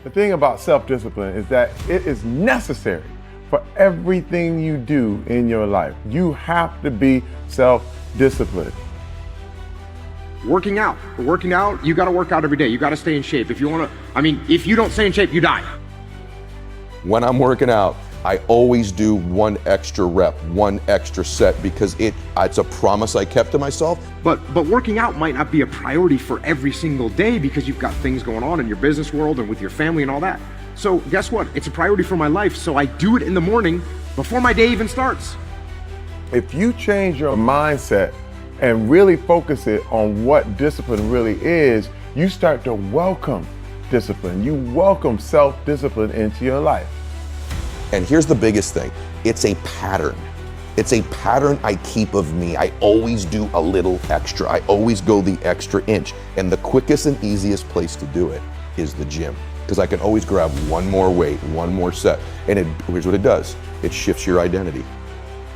The thing about self-discipline is that it is necessary for everything you do in your life. You have to be self-disciplined. Working out, you gotta work out every day. You gotta stay in shape. If you don't stay in shape, you die. When I'm working out, I always do one extra rep, one extra set, because it's a promise I kept to myself. But working out might not be a priority for every single day because you've got things going on in your business world and with your family and all that. So guess what? It's a priority for my life, so I do it in the morning before my day even starts. If you change your mindset and really focus it on what discipline really is, you start to welcome discipline. You welcome self-discipline into your life. And here's the biggest thing. It's a pattern. It's a pattern I keep of me. I always do a little extra. I always go the extra inch. And the quickest and easiest place to do it is the gym, because I can always grab one more weight, one more set. And here's what it does. It shifts your identity.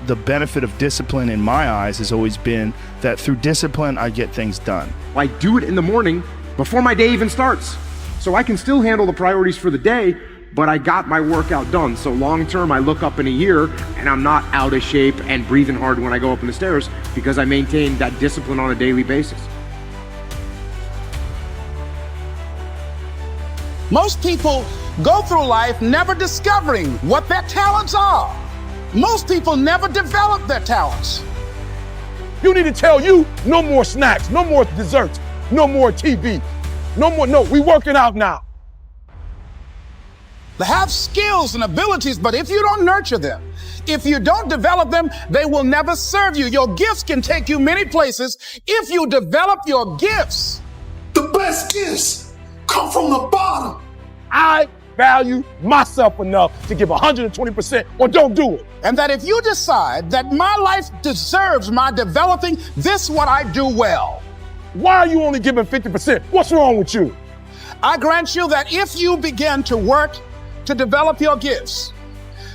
The benefit of discipline in my eyes has always been that through discipline, I get things done. I do it in the morning before my day even starts. So I can still handle the priorities for the day, but I got my workout done. So long term, I look up in a year and I'm not out of shape and breathing hard when I go up in the stairs because I maintain that discipline on a daily basis. Most people go through life never discovering what their talents are. Most people never develop their talents. You need to tell you no more snacks, no more desserts, no more TV, we working out now. They have skills and abilities, but if you don't nurture them, if you don't develop them, they will never serve you. Your gifts can take you many places if you develop your gifts. The best gifts come from the bottom. I value myself enough to give 120% or don't do it. And that if you decide that my life deserves my developing this what I do well. Why are you only giving 50%? What's wrong with you? I grant you that if you begin to work to develop your gifts,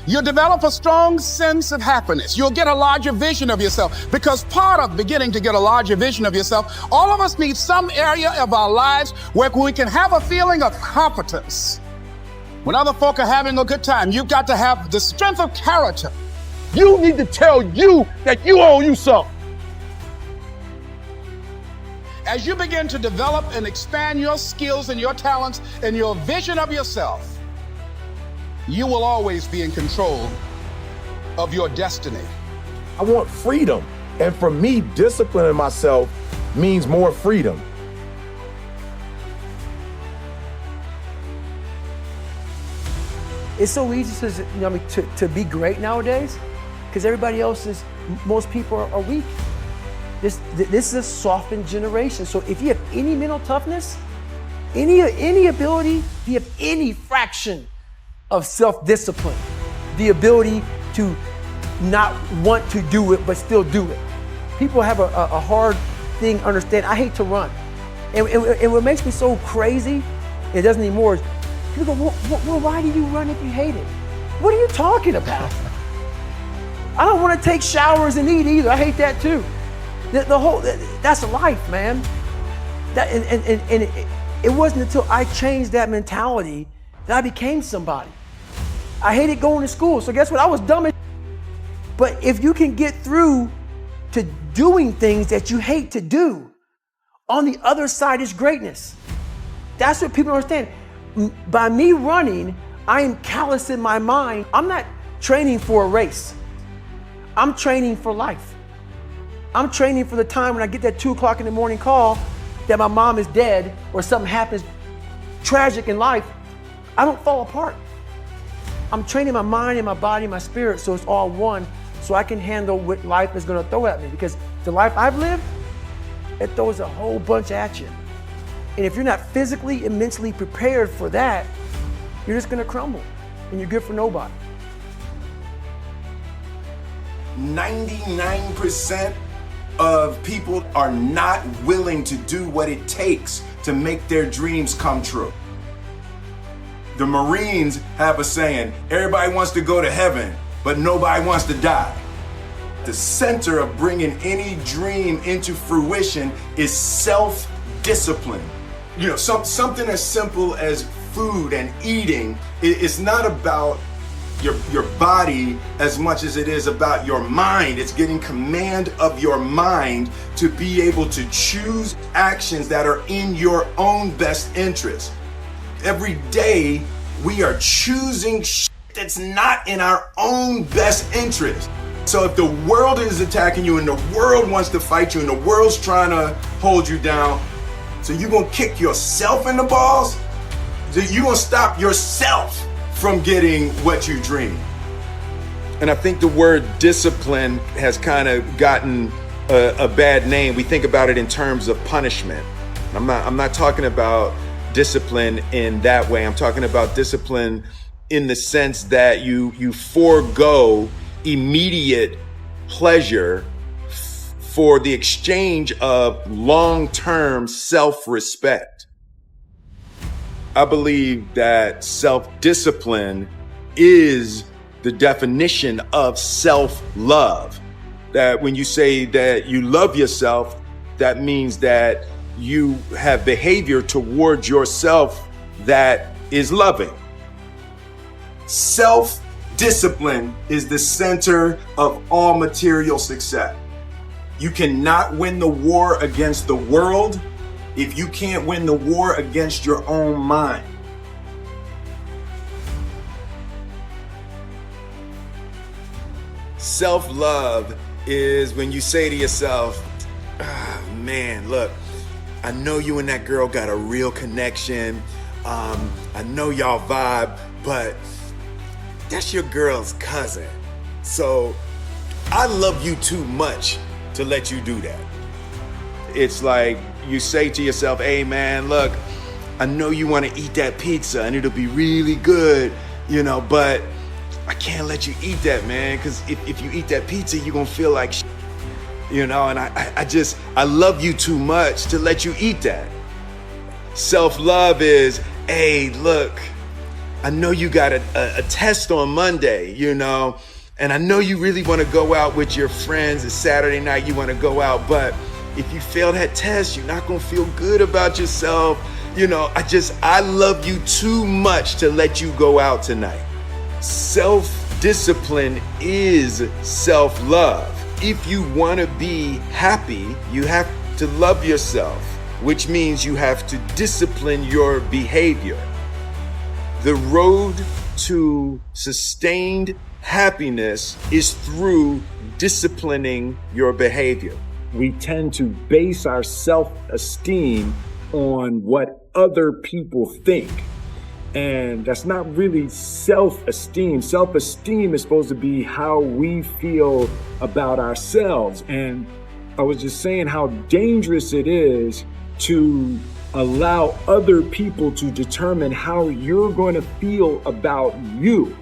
you'll develop a strong sense of happiness. You'll get a larger vision of yourself, because part of beginning to get a larger vision of yourself, all of us need some area of our lives where we can have a feeling of competence. When other folk are having a good time, you've got to have the strength of character. You need to tell you that you owe you something. As you begin to develop and expand your skills and your talents and your vision of yourself, you will always be in control of your destiny. I want freedom. And for me, disciplining myself means more freedom. It's so easy to be great nowadays because everybody else most people are weak. This is a softened generation. So if you have any mental toughness, any ability, if you have any fraction of self-discipline, the ability to not want to do it but still do it. People have a hard thing understand. I hate to run. And what makes me so crazy, it doesn't anymore, is people go, well, why do you run if you hate it? What are you talking about? I don't want to take showers and eat either. I hate that too. That's life, man. It wasn't until I changed that mentality that I became somebody. I hated going to school, so guess what? I was dumb as. But if you can get through to doing things that you hate to do, on the other side is greatness. That's what people don't understand. By me running, I am callous in my mind. I'm not training for a race. I'm training for life. I'm training for the time when I get that 2 o'clock in the morning call that my mom is dead or something happens tragic in life. I don't fall apart. I'm training my mind and my body and my spirit so it's all one, so I can handle what life is going to throw at me. Because the life I've lived, it throws a whole bunch at you. And if you're not physically and mentally prepared for that, you're just going to crumble and you're good for nobody. 99% of people are not willing to do what it takes to make their dreams come true. The Marines have a saying, everybody wants to go to heaven, but nobody wants to die. The center of bringing any dream into fruition is self-discipline. You know, something as simple as food and eating, it's not about your body as much as it is about your mind. It's getting command of your mind to be able to choose actions that are in your own best interest. Every day we are choosing shit that's not in our own best interest. So if the world is attacking you and the world wants to fight you and the world's trying to hold you down, so you're gonna kick yourself in the balls? So you're gonna stop yourself from getting what you dream. And I think the word discipline has kind of gotten a bad name. We think about it in terms of punishment. I'm not talking about discipline in that way. I'm talking about discipline in the sense that you forego immediate pleasure for the exchange of long-term self-respect. I believe that self-discipline is the definition of self-love. That when you say that you love yourself, that means that you have behavior towards yourself that is loving. Self-discipline is the center of all material success. You cannot win the war against the world if you can't win the war against your own mind. Self-love is when you say to yourself, man, look, I know you and that girl got a real connection. I know y'all vibe, but that's your girl's cousin. So I love you too much to let you do that. It's like you say to yourself, hey man, look, I know you want to eat that pizza and it'll be really good, but I can't let you eat that, man, because if you eat that pizza, you're going to feel like shit, and I love you too much to let you eat that. Self-love is, hey, look, I know you got a test on Monday, and I know you really want to go out with your friends. It's Saturday night, you want to go out, but if you fail that test, you're not going to feel good about yourself. I love you too much to let you go out tonight. Self-discipline is self-love. If you want to be happy, you have to love yourself, which means you have to discipline your behavior. The road to sustained happiness is through disciplining your behavior. We tend to base our self-esteem on what other people think. And that's not really self-esteem. Self-esteem is supposed to be how we feel about ourselves. And I was just saying how dangerous it is to allow other people to determine how you're going to feel about you.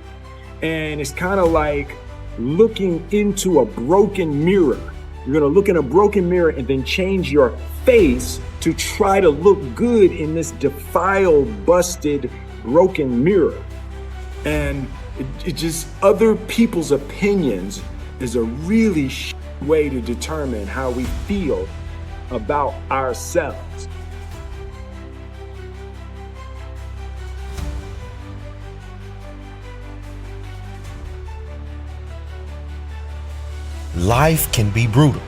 And it's kind of like looking into a broken mirror. You're going to look in a broken mirror and then change your face to try to look good in this defiled, busted, broken mirror. And it just, other people's opinions is a really way to determine how we feel about ourselves. Life can be brutal.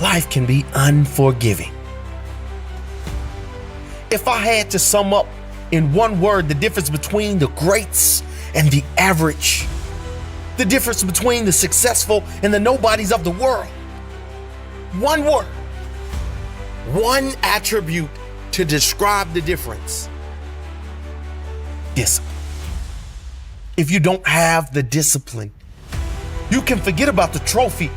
Life can be unforgiving. If I had to sum up in one word the difference between the greats and the average, the difference between the successful and the nobodies of the world, one word, one attribute to describe the difference: discipline. If you don't have the discipline, you can forget about the trophy.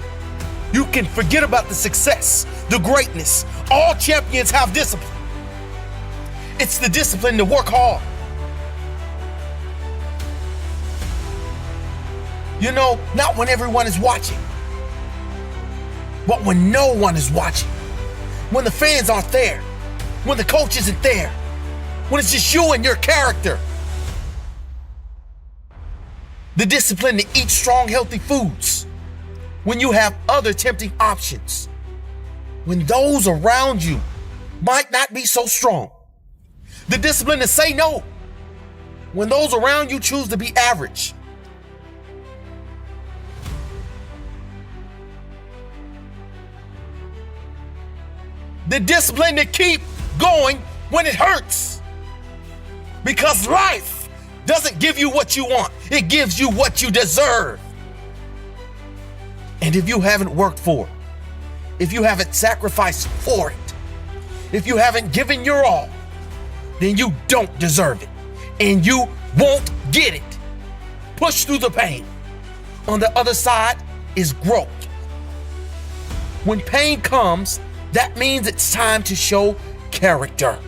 You can forget about the success, the greatness. All champions have discipline. It's the discipline to work hard. Not when everyone is watching, but when no one is watching. When the fans aren't there, when the coach isn't there, when it's just you and your character. The discipline to eat strong, healthy foods when you have other tempting options. When those around you might not be so strong. The discipline to say no when those around you choose to be average. The discipline to keep going when it hurts. Because life doesn't give you what you want. It gives you what you deserve. And if you haven't worked for it, if you haven't sacrificed for it, if you haven't given your all, then you don't deserve it. And you won't get it. Push through the pain. On the other side is growth. When pain comes, that means it's time to show character.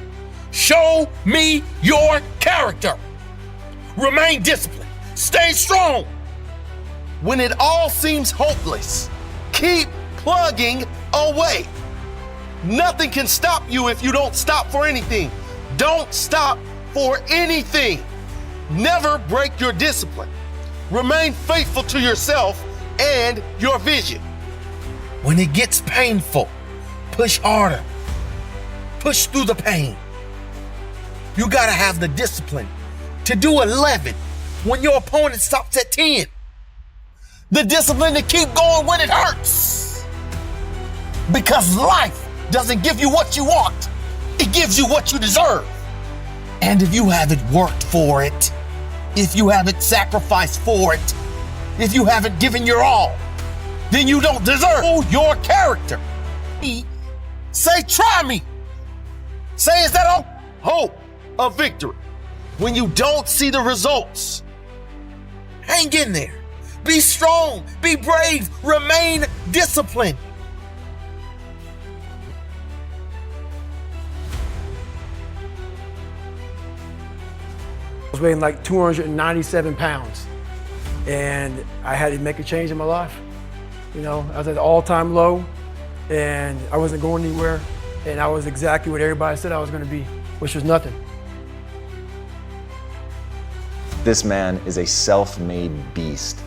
Show me your character. Remain disciplined. Stay strong. When it all seems hopeless, keep plugging away. Nothing can stop you if you don't stop for anything. Don't stop for anything. Never break your discipline. Remain faithful to yourself and your vision. When it gets painful, push harder. Push through the pain. You gotta have the discipline to do 11 when your opponent stops at 10. The discipline to keep going when it hurts. Because life doesn't give you what you want. It gives you what you deserve. And if you haven't worked for it, if you haven't sacrificed for it, if you haven't given your all, then you don't deserve your character. Say, try me. Say, is that all? Hope of victory. When you don't see the results, hang in there. Be strong, be brave, remain disciplined. I was weighing like 297 pounds, and I had to make a change in my life. You know, I was at an all-time low, and I wasn't going anywhere, and I was exactly what everybody said I was going to be, which was nothing. This man is a self-made beast.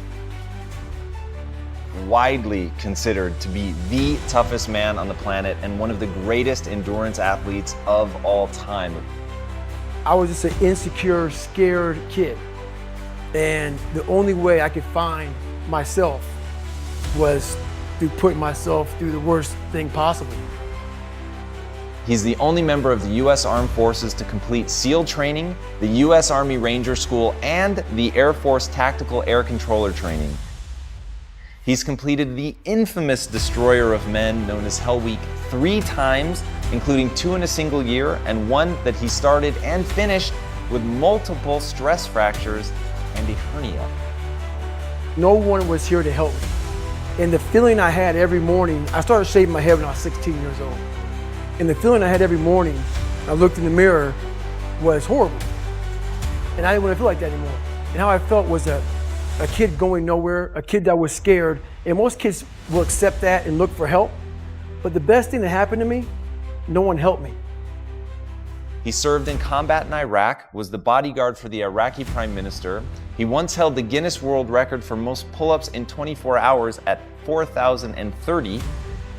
Widely considered to be the toughest man on the planet and one of the greatest endurance athletes of all time. I was just an insecure, scared kid. And the only way I could find myself was through putting myself through the worst thing possible. He's the only member of the U.S. Armed Forces to complete SEAL training, the U.S. Army Ranger School, and the Air Force Tactical Air Controller training. He's completed the infamous Destroyer of Men, known as Hell Week, 3 times, including 2 in a single year, and 1 that he started and finished with multiple stress fractures and a hernia. No one was here to help me. And the feeling I had every morning, I started shaving my head when I was 16 years old. And the feeling I had every morning, I looked in the mirror, was horrible. And I didn't want to feel like that anymore. And how I felt was a kid going nowhere, a kid that was scared. And most kids will accept that and look for help. But the best thing that happened to me, no one helped me. He served in combat in Iraq, was the bodyguard for the Iraqi Prime Minister. He once held the Guinness World Record for most pull-ups in 24 hours at 4,030.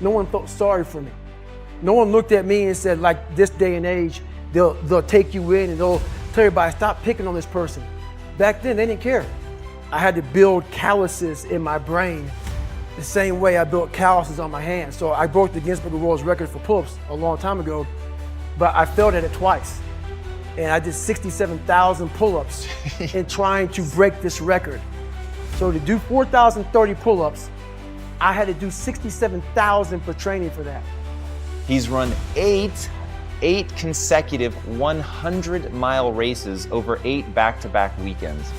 No one felt sorry for me. No one looked at me and said, like this day and age, they'll take you in and they'll tell everybody, stop picking on this person. Back then, they didn't care. I had to build calluses in my brain the same way I built calluses on my hands. So I broke the Guinness Book of World Record for pull-ups a long time ago, but I failed at it twice. And I did 67,000 pull-ups in trying to break this record. So to do 4,030 pull-ups, I had to do 67,000 for training for that. He's run 8 consecutive 100-mile races over 8 back-to-back weekends.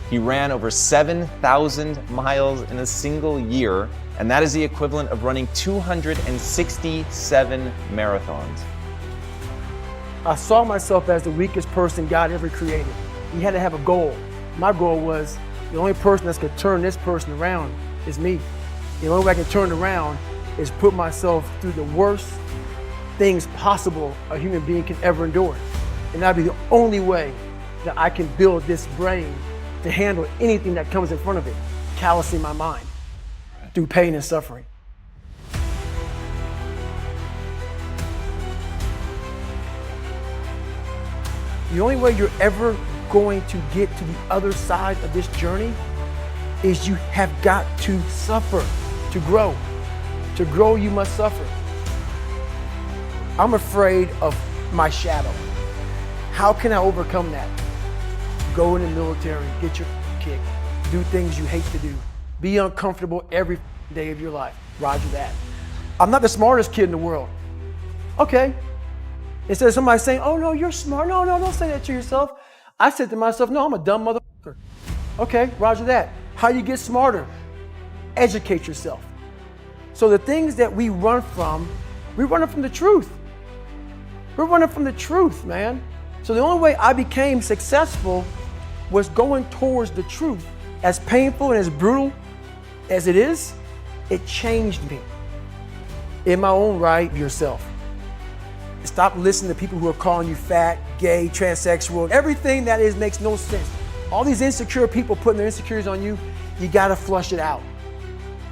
He ran over 7,000 miles in a single year, and that is the equivalent of running 267 marathons. I saw myself as the weakest person God ever created. He had to have a goal. My goal was the only person that's gonna turn this person around is me. The only way I can turn it around is put myself through the worst things possible a human being can ever endure. And that'd be the only way that I can build this brain to handle anything that comes in front of it, callousing my mind through pain and suffering. The only way you're ever going to get to the other side of this journey is you have got to suffer to grow. To grow, you must suffer. I'm afraid of my shadow. How can I overcome that? Go in the military, get your kick, do things you hate to do, be uncomfortable every day of your life. Roger that. I'm not the smartest kid in the world. Okay. Instead of somebody saying, oh no, you're smart. No, don't say that to yourself. I said to myself, no, I'm a dumb motherfucker. Okay, roger that. How you get smarter? Educate yourself. So the things that we run from the truth. We're running from the truth, man. So the only way I became successful was going towards the truth. As painful and as brutal as it is, it changed me. In my own right, yourself. Stop listening to people who are calling you fat, gay, transsexual. Everything that is makes no sense. All these insecure people putting their insecurities on you, you gotta flush it out.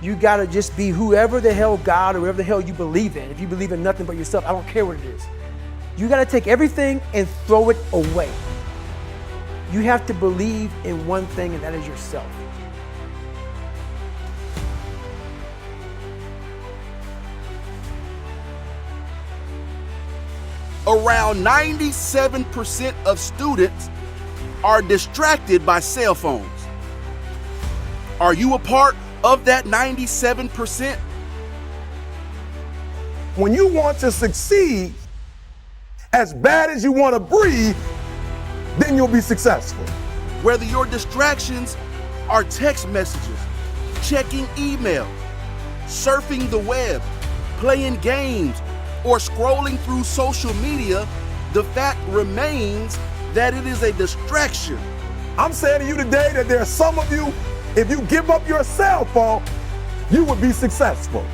You gotta just be whoever the hell God or whatever the hell you believe in. If you believe in nothing but yourself, I don't care what it is. You gotta take everything and throw it away. You have to believe in one thing, and that is yourself. Around 97% of students are distracted by cell phones. Are you a part of that 97%? When you want to succeed as bad as you want to breathe, then you'll be successful. Whether your distractions are text messages, checking email, surfing the web, playing games, or scrolling through social media, the fact remains that it is a distraction. I'm saying to you today that there are some of you, if you give up your cell phone, you would be successful.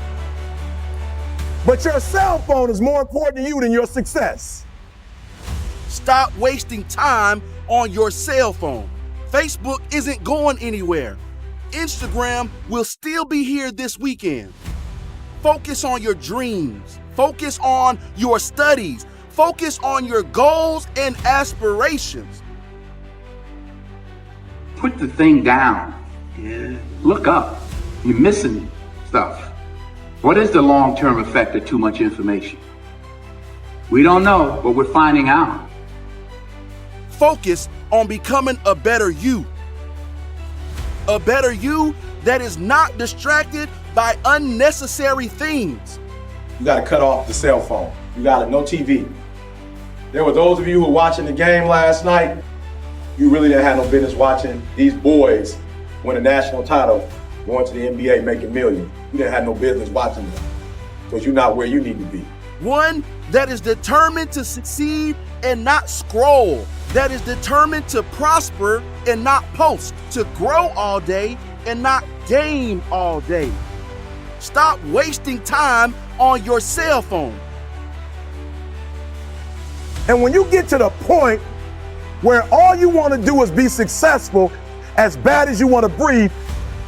But your cell phone is more important to you than your success. Stop wasting time on your cell phone. Facebook isn't going anywhere. Instagram will still be here this weekend. Focus on your dreams. Focus on your studies. Focus on your goals and aspirations. Put the thing down. Look up. You're missing stuff. What is the long-term effect of too much information? We don't know, but we're finding out. Focus on becoming a better you. A better you that is not distracted by unnecessary things. You gotta cut off the cell phone. You gotta, no TV. There were those of you who were watching the game last night. You really didn't have no business watching these boys win a national title, going to the NBA, making millions. You didn't have no business watching them because you're not where you need to be. One that is determined to succeed and not scroll. That is determined to prosper and not post. To grow all day and not game all day. Stop wasting time on your cell phone. And when you get to the point where all you want to do is be successful, as bad as you want to breathe,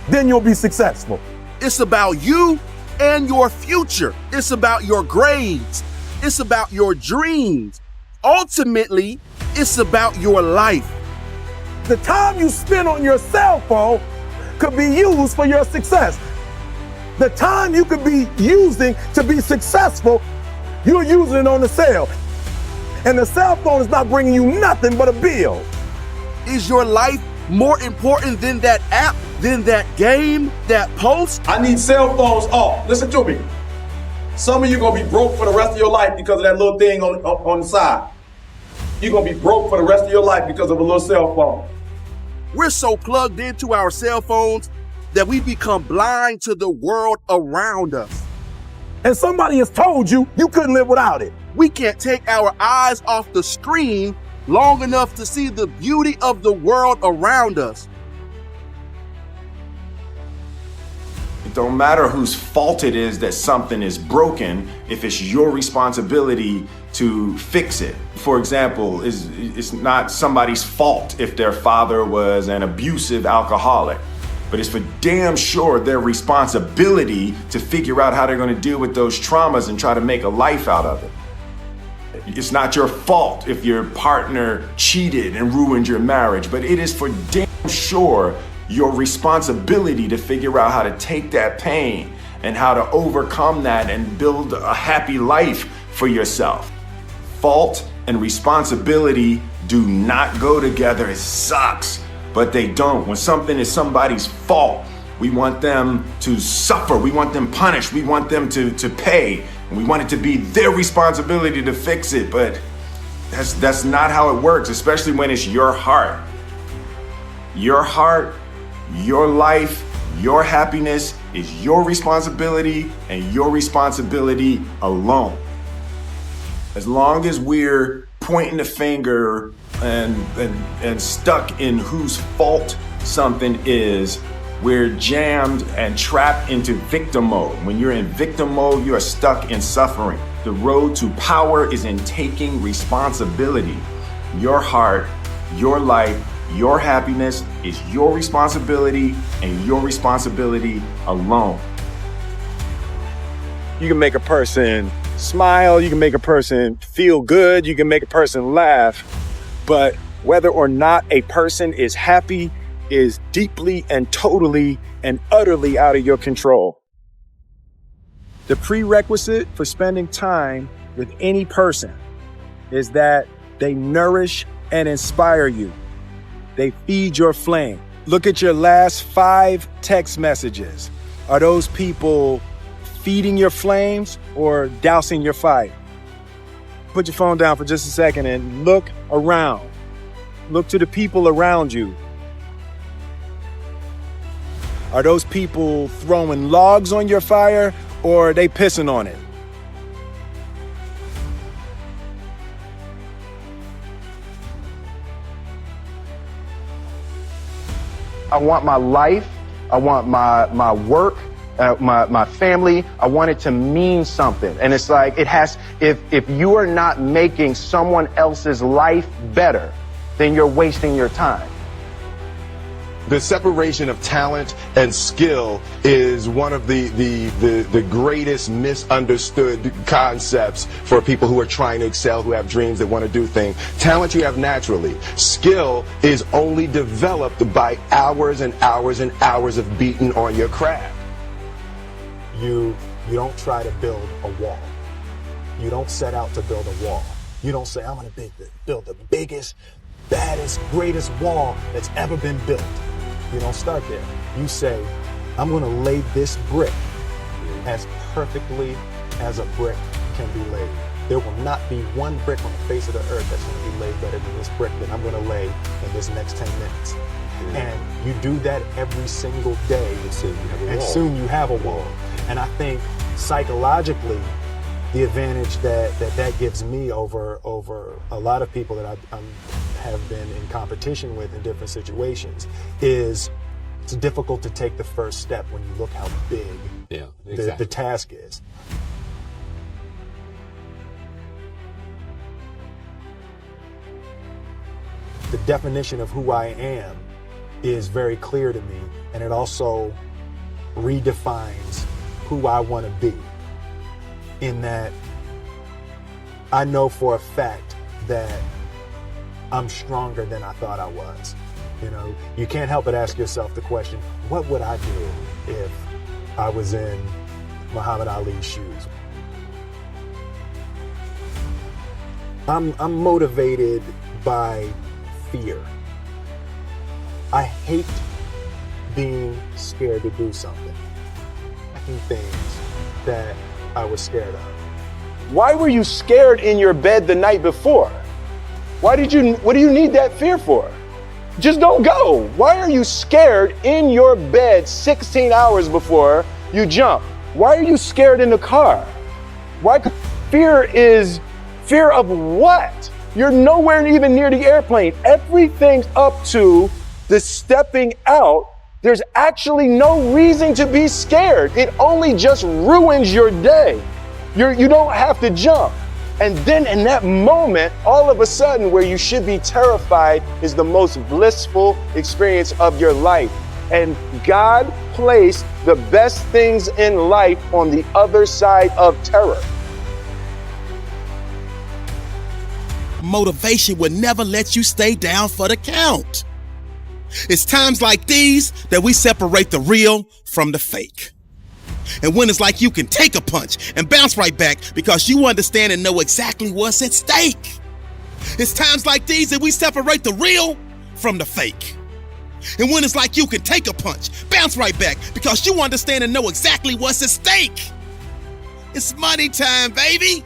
then you'll be successful. It's about you and your future. It's about your grades. It's about your dreams. Ultimately, it's about your life. The time you spend on your cell phone could be used for your success. The time you could be using to be successful, you're using it on the cell. And the cell phone is not bringing you nothing but a bill. Is your life more important than that app, than that game, that post? I need cell phones off. Listen to me. Some of you gonna be broke for the rest of your life because of that little thing on the side. You're gonna be broke for the rest of your life because of a little cell phone. We're so plugged into our cell phones that we become blind to the world around us. And somebody has told you you couldn't live without it. We can't take our eyes off the screen long enough to see the beauty of the world around us. It don't matter whose fault it is that something is broken if it's your responsibility to fix it. For example, it's not somebody's fault if their father was an abusive alcoholic, but it's for damn sure their responsibility to figure out how they're going to deal with those traumas and try to make a life out of it. It's not your fault if your partner cheated and ruined your marriage, but it is for damn sure your responsibility to figure out how to take that pain and how to overcome that and build a happy life for yourself. Fault and responsibility do not go together. It sucks, but they don't. When something is somebody's fault, we want them to suffer. We want them punished. We want them to pay. And we want it to be their responsibility to fix it. But that's not how it works, especially when it's your heart. Your heart, your life, your happiness is your responsibility and your responsibility alone. As long as we're pointing the finger and stuck in whose fault something is, we're jammed and trapped into victim mode. When you're in victim mode, you are stuck in suffering. The road to power is in taking responsibility. Your heart, your life, your happiness is your responsibility and your responsibility alone. You can make a person smile, you can make a person feel good, you can make a person laugh, but whether or not a person is happy is deeply and totally and utterly out of your control. The prerequisite for spending time with any person is that they nourish and inspire you. They feed your flame. Look at your last 5 text messages. Are those people feeding your flames or dousing your fire? Put your phone down for just a second and look around. Look to the people around you. Are those people throwing logs on your fire or are they pissing on it? I want my life, I want my work, my family, I want it to mean something. And it's like, if you are not making someone else's life better, then you're wasting your time. The separation of talent and skill is one of the greatest misunderstood concepts for people who are trying to excel, who have dreams, that want to do things. Talent you have naturally. Skill is only developed by hours and hours and hours of beating on your craft. You don't try to build a wall. You don't set out to build a wall. You don't say, I'm going to build the biggest, baddest, greatest wall that's ever been built. You don't start there. You say, I'm going to lay this brick as perfectly as a brick can be laid. There will not be one brick on the face of the earth that's going to be laid better than this brick that I'm going to lay in this next 10 minutes. And you do that every single day, and soon you have a wall. And I think psychologically, the advantage that gives me over a lot of people that I have been in competition with in different situations is it's difficult to take the first step when you look how big the task is. The definition of who I am is very clear to me, and it also redefines who I want to be, in that I know for a fact that I'm stronger than I thought I was. You know, you can't help but ask yourself the question, what would I do if I was in Muhammad Ali's shoes? I'm motivated by fear. I hate being scared to do something. Things that I was scared of. Why were you scared in your bed the night before? What do you need that fear for? Just don't go. Why are you scared in your bed 16 hours before you jump? Why are you scared in the car? Why? Fear is fear of what? You're nowhere even near the airplane. Everything's up to the stepping out. There's actually no reason to be scared. It only just ruins your day. You don't have to jump. And then in that moment, all of a sudden, where you should be terrified is the most blissful experience of your life. And God placed the best things in life on the other side of terror. motivation will never let you stay down for the count. It's times like these that we separate the real from the fake. And when it's like you can take a punch and bounce right back because you understand and know exactly what's at stake. It's times like these that we separate the real from the fake. And when it's like you can take a punch, bounce right back because you understand and know exactly what's at stake. It's money time, baby.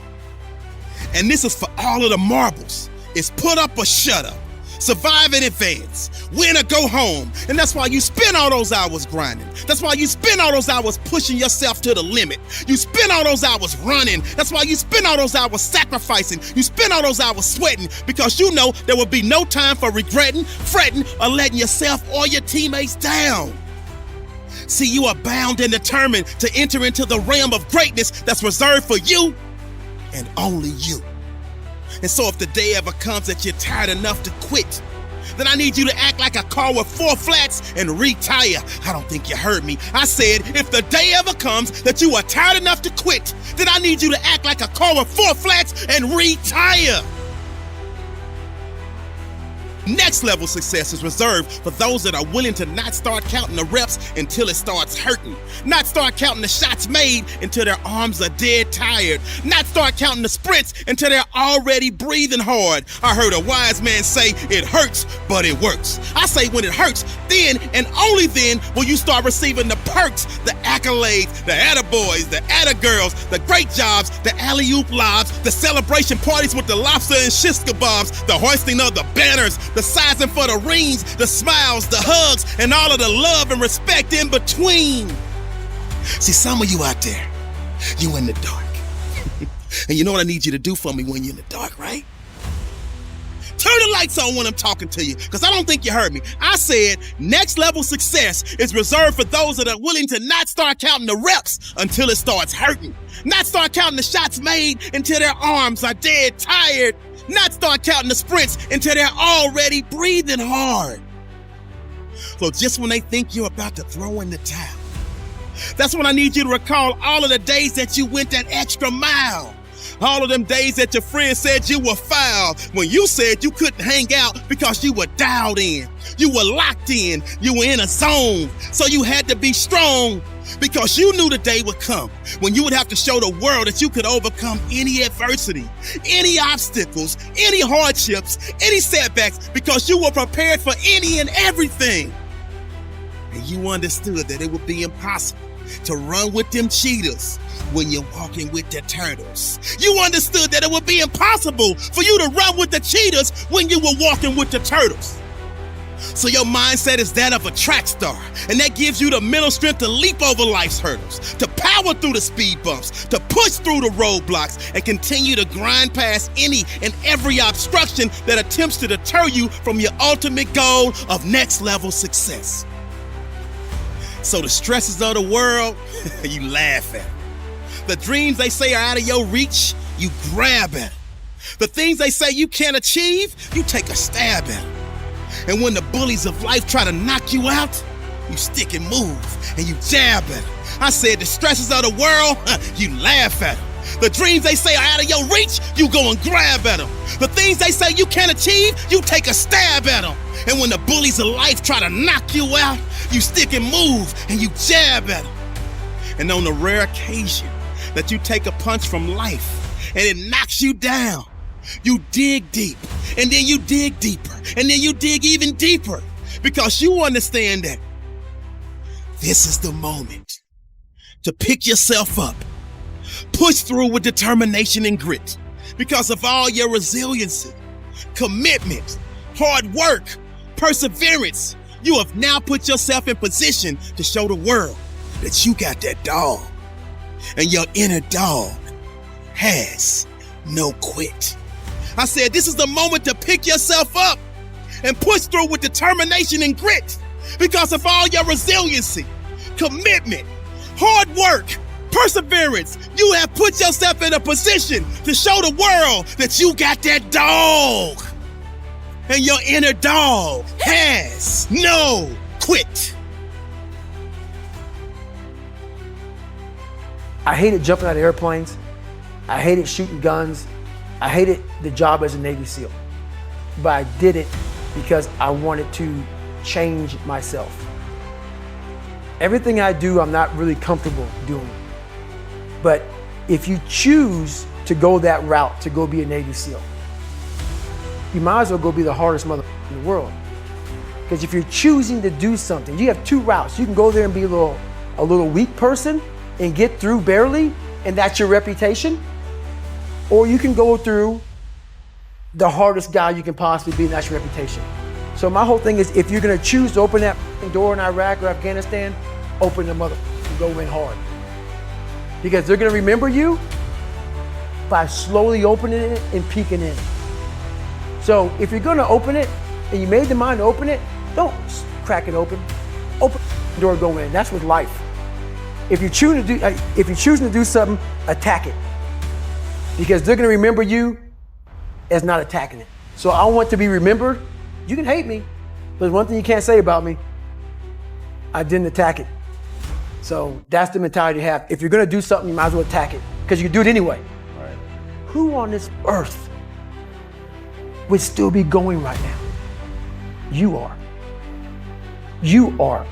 And this is for all of the marbles. It's put up or shut up. Survive in advance, win or go home. And that's why you spend all those hours grinding. That's why you spend all those hours pushing yourself to the limit. You spend all those hours running. That's why you spend all those hours sacrificing. You spend all those hours sweating because you know there will be no time for regretting, fretting, or letting yourself or your teammates down. See, you are bound and determined to enter into the realm of greatness that's reserved for you and only you. And so if the day ever comes that you're tired enough to quit, then I need you to act like a car with 4 flats and retire. I don't think you heard me. I said, if the day ever comes that you are tired enough to quit, then I need you to act like a car with 4 flats and retire. Next level success is reserved for those that are willing to not start counting the reps until it starts hurting. Not start counting the shots made until their arms are dead tired. Not start counting the sprints until they're already breathing hard. I heard a wise man say, it hurts, but it works. I say when it hurts, then and only then will you start receiving the perks, the accolades, the attaboys, the attagirls, the great jobs, the alley-oop lobs, the celebration parties with the lobster and shish kebabs, the hoisting of the banners, the sizing for the rings, the smiles, the hugs, and all of the love and respect in between. See, some of you out there, you in the dark. And you know what I need you to do for me when you're in the dark, right? Turn the lights on when I'm talking to you, because I don't think you heard me. I said next level success is reserved for those that are willing to not start counting the reps until it starts hurting. Not start counting the shots made until their arms are dead tired. Not start counting the sprints until they're already breathing hard. So just when they think you're about to throw in the towel, that's when I need you to recall all of the days that you went that extra mile. All of them days that your friends said you were foul, when you said you couldn't hang out because you were dialed in. You were locked in. You were in a zone. So you had to be strong because you knew the day would come when you would have to show the world that you could overcome any adversity, any obstacles, any hardships, any setbacks, because you were prepared for any and everything. And you understood that it would be impossible to run with them cheetahs when you're walking with the turtles. You understood that it would be impossible for you to run with the cheetahs when you were walking with the turtles. So your mindset is that of a track star, and that gives you the mental strength to leap over life's hurdles, to power through the speed bumps, to push through the roadblocks, and continue to grind past any and every obstruction that attempts to deter you from your ultimate goal of next level success. So the stresses of the world, you laugh at them. The dreams they say are out of your reach, you grab at them. The things they say you can't achieve, you take a stab at them. And when the bullies of life try to knock you out, you stick and move and you jab at them. I said the stresses of the world, you laugh at them. The dreams they say are out of your reach, you go and grab at them. The things they say you can't achieve, you take a stab at them. And when the bullies of life try to knock you out, you stick and move and you jab at them. And on the rare occasion that you take a punch from life and it knocks you down, you dig deep, and then you dig deeper, and then you dig even deeper, because you understand that this is the moment to pick yourself up, push through with determination and grit, because of all your resiliency, commitment, hard work, perseverance. You have now put yourself in position to show the world that you got that dog, and your inner dog has no quit. I said, this is the moment to pick yourself up and push through with determination and grit, because of all your resiliency, commitment, hard work, perseverance. You have put yourself in a position to show the world that you got that dog, and your inner dog has no quit. I hated jumping out of airplanes. I hated shooting guns. I hated the job as a Navy SEAL, but I did it because I wanted to change myself. Everything I do, I'm not really comfortable doing. But if you choose to go that route, to go be a Navy SEAL, you might as well go be the hardest mother in the world. Because if you're choosing to do something, you have two routes. You can go there and be a little weak person and get through barely, and that's your reputation. Or you can go through the hardest guy you can possibly be, and that's your reputation. So my whole thing is, if you're gonna choose to open that door in Iraq or Afghanistan, open the mother and go in hard. Because they're gonna remember you by slowly opening it and peeking in. So if you're gonna open it, and you made the mind to open it, don't crack it open. Open the door, go in. That's with life. If you're choosing to do something, attack it. Because they're gonna remember you as not attacking it. So I want to be remembered. You can hate me, but there's one thing you can't say about me. I didn't attack it. So that's the mentality to have. If you're gonna do something, you might as well attack it, because you can do it anyway. Right. Who on this earth would still be going right now? You are. You are.